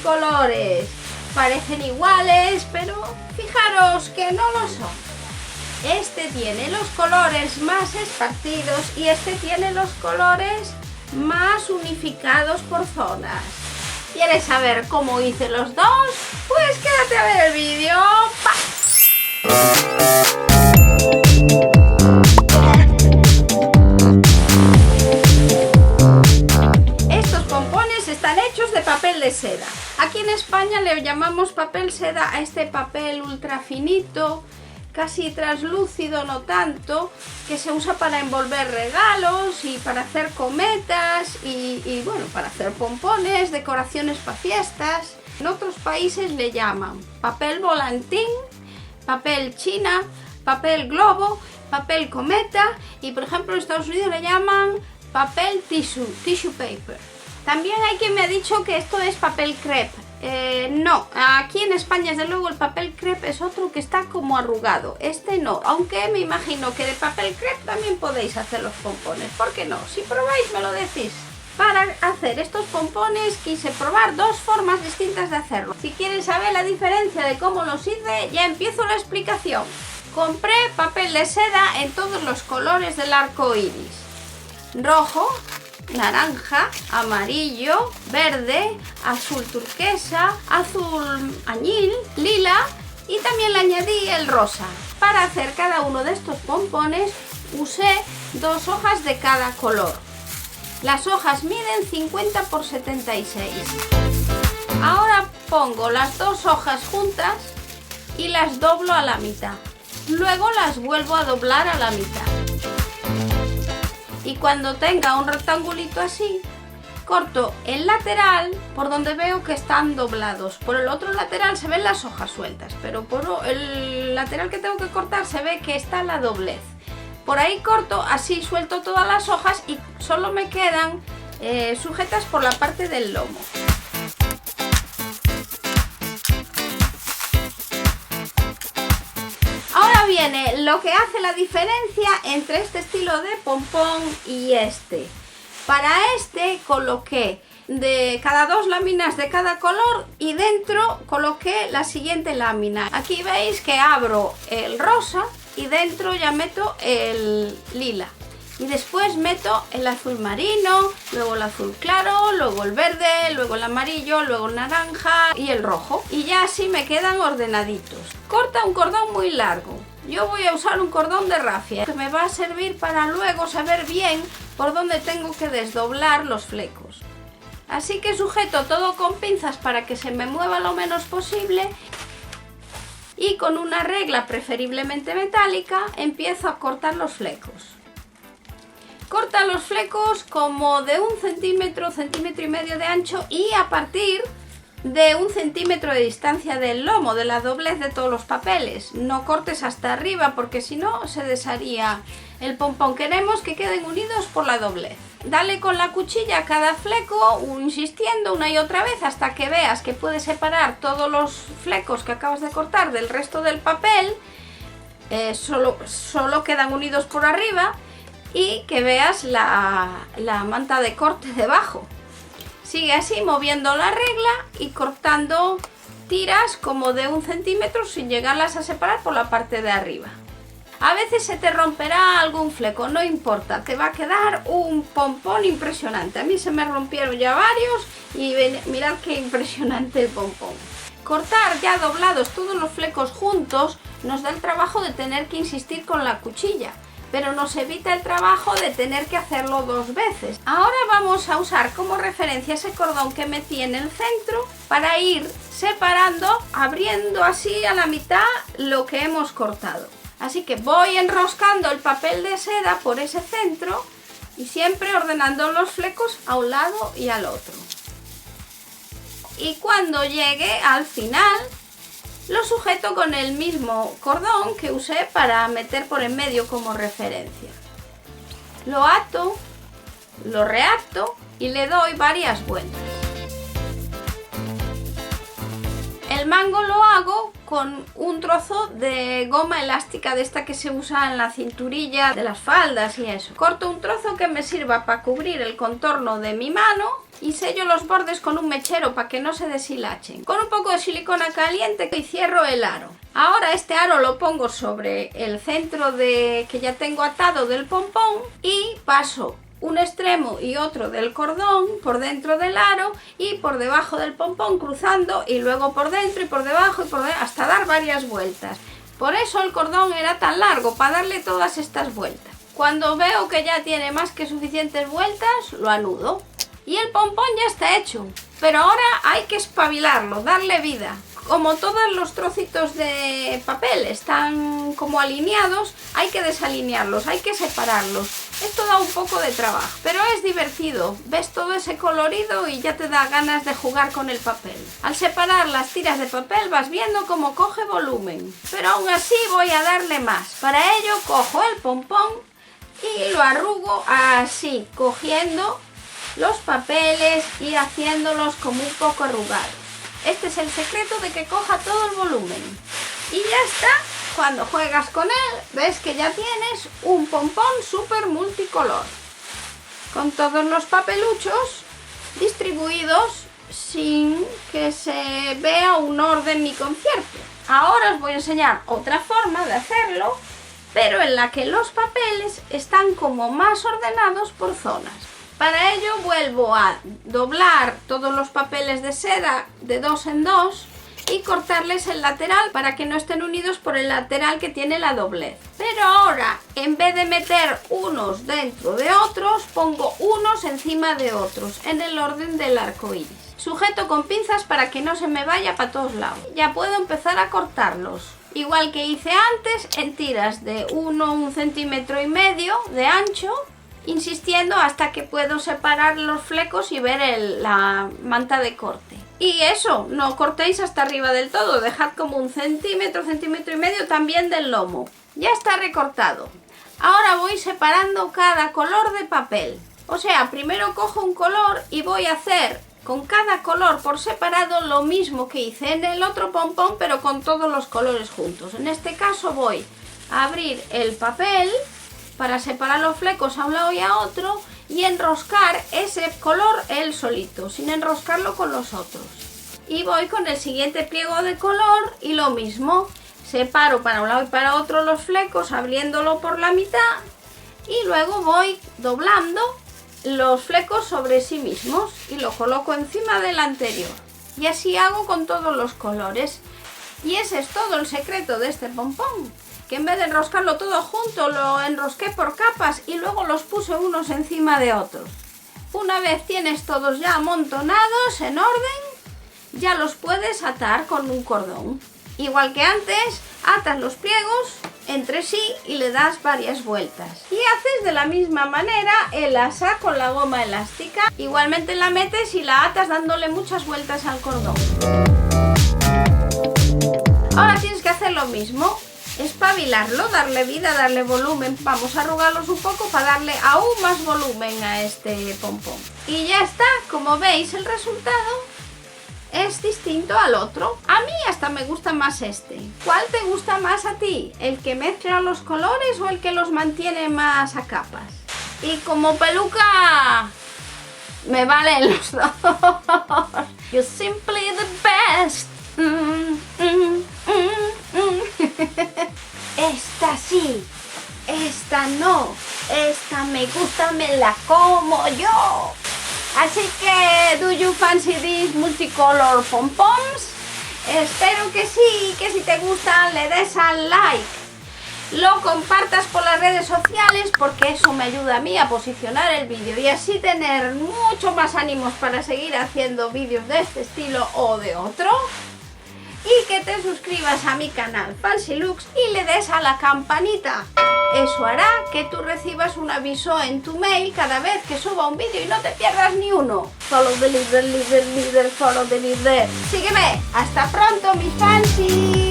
colores. Parecen iguales, pero fijaros que no lo son. Este tiene los colores más esparcidos y este tiene los colores más unificados por zonas. ¿Quieres saber cómo hice los dos? Pues quédate a ver el vídeo. Estos pompones están hechos de papel de seda. Aquí en España le llamamos papel seda a este papel ultra finito, casi translúcido, no tanto, que se usa para envolver regalos y para hacer cometas y bueno, para hacer pompones, decoraciones para fiestas. En otros países le llaman papel volantín, papel china, papel globo, papel cometa y por ejemplo en Estados Unidos le llaman papel tissue paper. También hay quien me ha dicho que esto es papel crepe. No, aquí en España desde luego el papel crepe es otro que está como arrugado, este no, aunque me imagino que de papel crepe también podéis hacer los pompones, ¿por qué no? Si probáis me lo decís. Para hacer estos pompones quise probar dos formas distintas de hacerlo. Si quieren saber la diferencia de cómo los hice, ya empiezo la explicación. Compré papel de seda en todos los colores del arco iris: rojo, naranja, amarillo, verde, azul turquesa, azul añil, lila y también le añadí el rosa. Para hacer cada uno de estos pompones usé 2 hojas de cada color. Las hojas miden 50 por 76. Ahora pongo las 2 hojas juntas y las doblo a la mitad. Luego las vuelvo a doblar a la mitad. Y cuando tenga un rectangulito así, corto el lateral por donde veo que están doblados. Por el otro lateral se ven las hojas sueltas, pero por el lateral que tengo que cortar se ve que está la doblez. Por ahí corto, así suelto todas las hojas y solo me quedan sujetas por la parte del lomo. Ahora viene lo que hace la diferencia entre este estilo de pompón y este. Para este coloqué de cada 2 láminas de cada color y dentro coloqué la siguiente lámina. Aquí veis que abro el rosa y dentro ya meto el lila. Y después meto el azul marino, luego el azul claro, luego el verde, luego el amarillo, luego el naranja y el rojo. Y ya así me quedan ordenaditos. Corta un cordón muy largo. Yo voy a usar un cordón de rafia que me va a servir para luego saber bien por dónde tengo que desdoblar los flecos. Así que sujeto todo con pinzas para que se me mueva lo menos posible. Y con una regla preferiblemente metálica empiezo a cortar los flecos. Corta los flecos como de 1 centímetro, centímetro y medio de ancho y a partir de 1 centímetro de distancia del lomo, de la doblez de todos los papeles. No cortes hasta arriba porque si no se desharía el pompón. Queremos que queden unidos por la doblez. Dale con la cuchilla a cada fleco, insistiendo una y otra vez hasta que veas que puedes separar todos los flecos que acabas de cortar del resto del papel. Solo quedan unidos por arriba y que veas la manta de corte debajo. Sigue así moviendo la regla y cortando tiras como de 1 centímetro sin llegarlas a separar por la parte de arriba. A veces se te romperá algún fleco, no importa, te va a quedar un pompón impresionante. A mí se me rompieron ya varios y mirad qué impresionante el pompón. Cortar ya doblados todos los flecos juntos nos da el trabajo de tener que insistir con la cuchilla, pero nos evita el trabajo de tener que hacerlo 2 veces. Ahora vamos a usar como referencia ese cordón que metí en el centro para ir separando, abriendo así a la mitad lo que hemos cortado. Así que voy enroscando el papel de seda por ese centro y siempre ordenando los flecos a un lado y al otro. Y cuando llegue al final, lo sujeto con el mismo cordón que usé para meter por en medio como referencia. Lo ato, lo reato y le doy varias vueltas. El mango lo hago con un trozo de goma elástica de esta que se usa en la cinturilla de las faldas y eso. Corto un trozo que me sirva para cubrir el contorno de mi mano y sello los bordes con un mechero para que no se deshilachen. Con un poco de silicona caliente y cierro el aro. Ahora este aro lo pongo sobre el centro que ya tengo atado del pompón y paso un extremo y otro del cordón por dentro del aro y por debajo del pompón cruzando y luego por dentro y por debajo y por dentro hasta dar varias vueltas. Por eso el cordón era tan largo, para darle todas estas vueltas. Cuando veo que ya tiene más que suficientes vueltas, lo anudo. Y el pompón ya está hecho, pero ahora hay que espabilarlo, darle vida. Como todos los trocitos de papel están como alineados, hay que desalinearlos, hay que separarlos. Esto da un poco de trabajo, pero es divertido. Ves todo ese colorido y ya te da ganas de jugar con el papel. Al separar las tiras de papel vas viendo cómo coge volumen, pero aún así voy a darle más. Para ello cojo el pompón y lo arrugo así, cogiendo los papeles y haciéndolos como un poco arrugados. Este es el secreto de que coja todo el volumen. Y ya está. Cuando juegas con él, ves que ya tienes un pompón súper multicolor. Con todos los papeluchos distribuidos sin que se vea un orden ni concierto. Ahora os voy a enseñar otra forma de hacerlo, pero en la que los papeles están como más ordenados por zonas. Para ello vuelvo a doblar todos los papeles de seda de 2 en 2 y cortarles el lateral para que no estén unidos por el lateral que tiene la doblez. Pero ahora, en vez de meter unos dentro de otros, pongo unos encima de otros, en el orden del arco iris. Sujeto con pinzas para que no se me vaya para todos lados. Ya puedo empezar a cortarlos. Igual que hice antes, en tiras de 1,5 centímetros de ancho, insistiendo hasta que puedo separar los flecos y ver la manta de corte. Y eso, no cortéis hasta arriba del todo, dejad como 1 centímetro, centímetro y medio también del lomo. Ya está recortado. Ahora voy separando cada color de papel. O sea, primero cojo un color y voy a hacer con cada color por separado lo mismo que hice en el otro pompón, pero con todos los colores juntos. En este caso voy a abrir el papel para separar los flecos a un lado y a otro y enroscar ese color él solito, sin enroscarlo con los otros. Y voy con el siguiente pliego de color y lo mismo, separo para un lado y para otro los flecos abriéndolo por la mitad y luego voy doblando los flecos sobre sí mismos y lo coloco encima del anterior. Y así hago con todos los colores. Y ese es todo el secreto de este pompón, que en vez de enroscarlo todo junto lo enrosqué por capas y luego los puse unos encima de otros. Una vez tienes todos ya amontonados en orden, ya los puedes atar con un cordón. Igual que antes, atas los pliegos entre sí y le das varias vueltas. Y haces de la misma manera el asa con la goma elástica. Igualmente la metes y la atas dándole muchas vueltas al cordón. Ahora tienes que hacer lo mismo. Espabilarlo, darle vida, darle volumen. Vamos a arrugarlos un poco para darle aún más volumen a este pompón. Y ya está, como veis el resultado es distinto al otro. A mí hasta me gusta más este. ¿Cuál te gusta más a ti? ¿El que mezcla los colores o el que los mantiene más a capas? Y como peluca me valen los dos. You're simply the best. Esta sí, esta no, esta me gusta, me la como yo. Así que, do you fancy these multicolor pom-poms? Espero que sí, que si te gustan le des al like. Lo compartas por las redes sociales porque eso me ayuda a mí a posicionar el vídeo y así tener mucho más ánimos para seguir haciendo vídeos de este estilo o de otro. Y que te suscribas a mi canal Fancy Looks y le des a la campanita. Eso hará que tú recibas un aviso en tu mail cada vez que suba un vídeo y no te pierdas ni uno. Follow the leader, leader, leader, follow the leader. Sígueme. Hasta pronto, mis fancy.